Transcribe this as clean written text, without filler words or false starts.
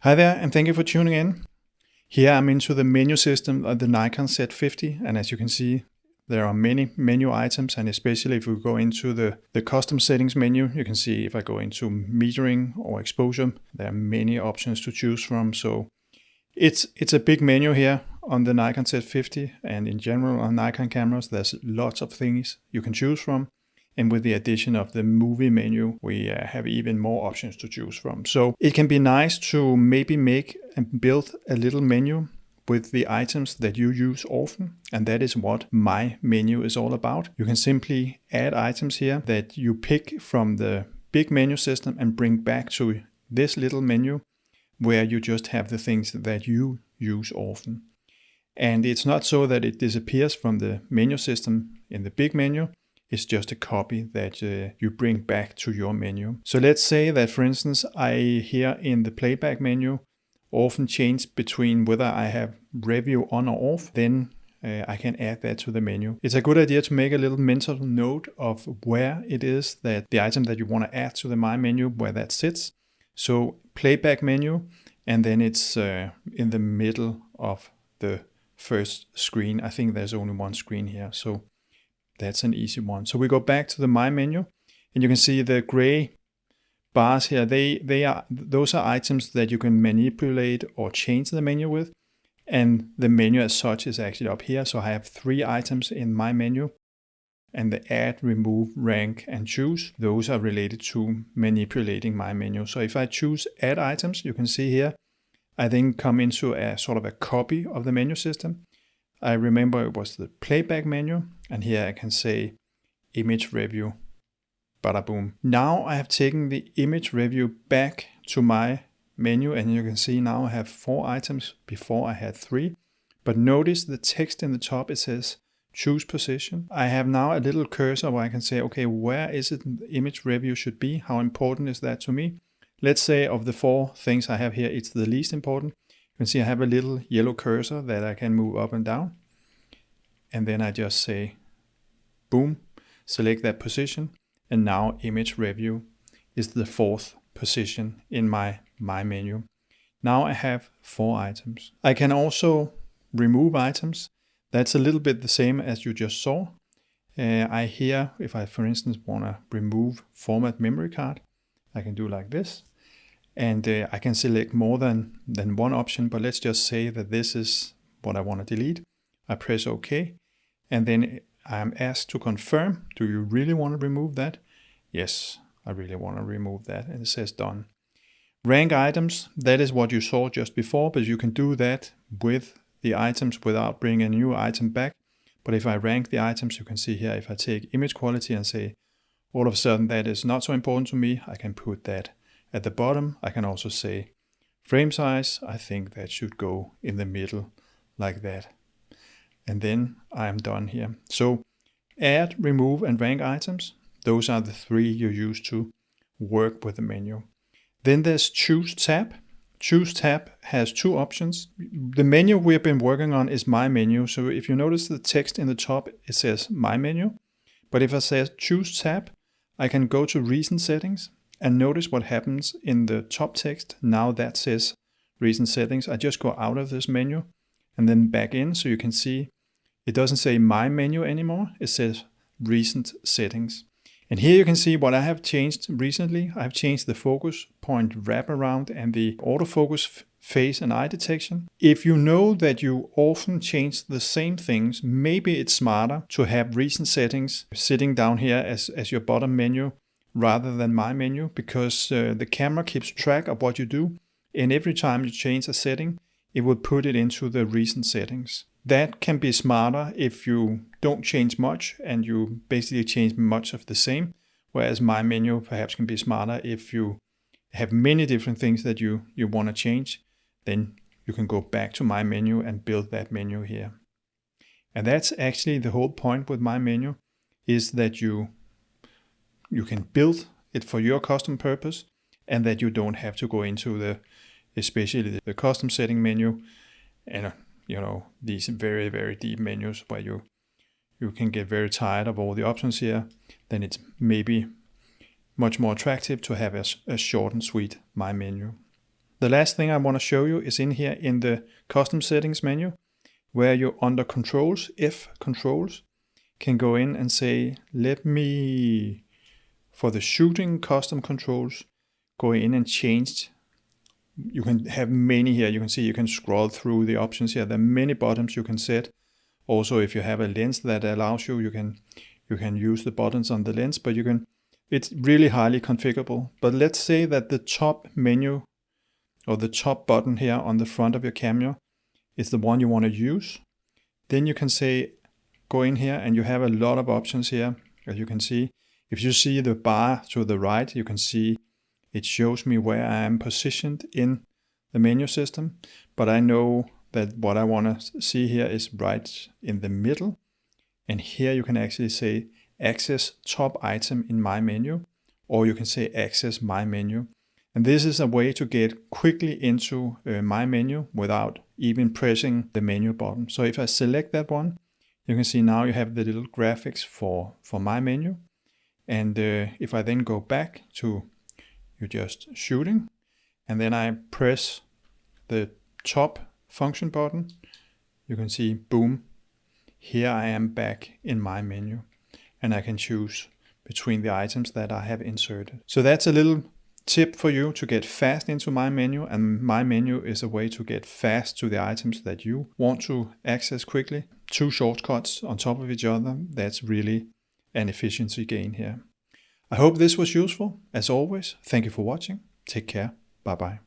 Hi there, and thank you for tuning in. Here I'm into the menu system of the Nikon Z50, and as you can see, there are many menu items, and especially if we go into the custom settings menu, you can see if I go into metering or exposure, there are many options to choose from. So it's a big menu here on the Nikon Z50, and in general on Nikon cameras, there's lots of things you can choose from. And with the addition of the movie menu, we have even more options to choose from. So it can be nice to maybe make and build a little menu with the items that you use often. And that is what my menu is all about. You can simply add items here that you pick from the big menu system and bring back to this little menu where you just have the things that you use often. And it's not so that it disappears from the menu system in the big menu. It's just a copy that you bring back to your menu. So let's say that, for instance, I here in the playback menu often change between whether I have review on or off, then I can add that to the menu. It's a good idea to make a little mental note of where it is that the item that you want to add to the My menu, where that sits. So playback menu, and then it's in the middle of the first screen. I think there's only one screen here. So that's an easy one. So we go back to the My menu, and you can see the gray bars here. Those are items that you can manipulate or change the menu with, and the menu as such is actually up here. So I have 3 items in My menu, and the add, remove, rank, and choose, those are related to manipulating My menu. So if I choose add items, you can see here, I then come into a sort of a copy of the menu system. I remember it was the playback menu, and here I can say image review, bada boom. Now I have taken the image review back to my menu, and you can see now I have 4 items. Before I had 3, but notice the text in the top, it says choose position. I have now a little cursor where I can say, okay, where is it the image review should be? How important is that to me? Let's say of the 4 things I have here, it's the least important. You can see I have a little yellow cursor that I can move up and down. And then I just say, boom, select that position. And now image review is the 4th position in my menu. Now I have 4 items. I can also remove items. That's a little bit the same as you just saw. Here, if I, for instance, want to remove format memory card, I can do like this. And I can select more than one option, but let's just say that this is what I want to delete. I press OK, and then I'm asked to confirm, do you really want to remove that? Yes, I really want to remove that, and it says done. Rank items, that is what you saw just before, but you can do that with the items without bringing a new item back. But if I rank the items, you can see here, if I take image quality and say, all of a sudden that is not so important to me, I can put that at the bottom. I can also say frame size, I think that should go in the middle like that. And then I am done here. So add, remove, and rank items. Those are the 3 you use to work with the menu. Then there's choose tab. Choose tab has 2 options. The menu we have been working on is My menu. So if you notice the text in the top, it says My menu. But if I say choose tab, I can go to recent settings and notice what happens in the top text. Now that says recent settings. I just go out of this menu and then back in, so you can see it doesn't say My menu anymore. It says recent settings. And here you can see what I have changed recently. I have changed the focus point wraparound and the autofocus face and eye detection. If you know that you often change the same things, maybe it's smarter to have recent settings sitting down here as your bottom menu rather than My menu, because the camera keeps track of what you do, and every time you change a setting, it will put it into the recent settings. That can be smarter if you don't change much and you basically change much of the same, whereas My menu perhaps can be smarter if you have many different things that you want to change. Then you can go back to My menu and build that menu here. And that's actually the whole point with My menu, is that you can build it for your custom purpose, and that you don't have to go into especially the custom setting menu and these very, very deep menus where you can get very tired of all the options here. Then it's maybe much more attractive to have a short and sweet My menu. The last thing I want to show you is in here in the custom settings menu, where you under controls, F controls, can go in and say, let me, for the shooting custom controls, go in and change. You can have many here. You can see you can scroll through the options here. There are many buttons you can set. Also, if you have a lens that allows you, you can use the buttons on the lens, but it's really highly configurable. But let's say that the top menu or the top button here on the front of your camera is the one you want to use. Then you can say, go in here and you have a lot of options here. As you can see, if you see the bar to the right, you can see it shows me where I am positioned in the menu system. But I know that what I want to see here is right in the middle. And here you can actually say access top item in my menu, or you can say access my menu. And this is a way to get quickly into my menu without even pressing the menu button. So if I select that one, you can see now you have the little graphics for my menu. And if I then go back to you just shooting, and then I press the top function button, you can see, boom, here I am back in my menu, and I can choose between the items that I have inserted. So that's a little tip for you to get fast into my menu, and my menu is a way to get fast to the items that you want to access quickly. Two shortcuts on top of each other, that's really an efficiency gain here. I hope this was useful. As always, thank you for watching. Take care. Bye bye.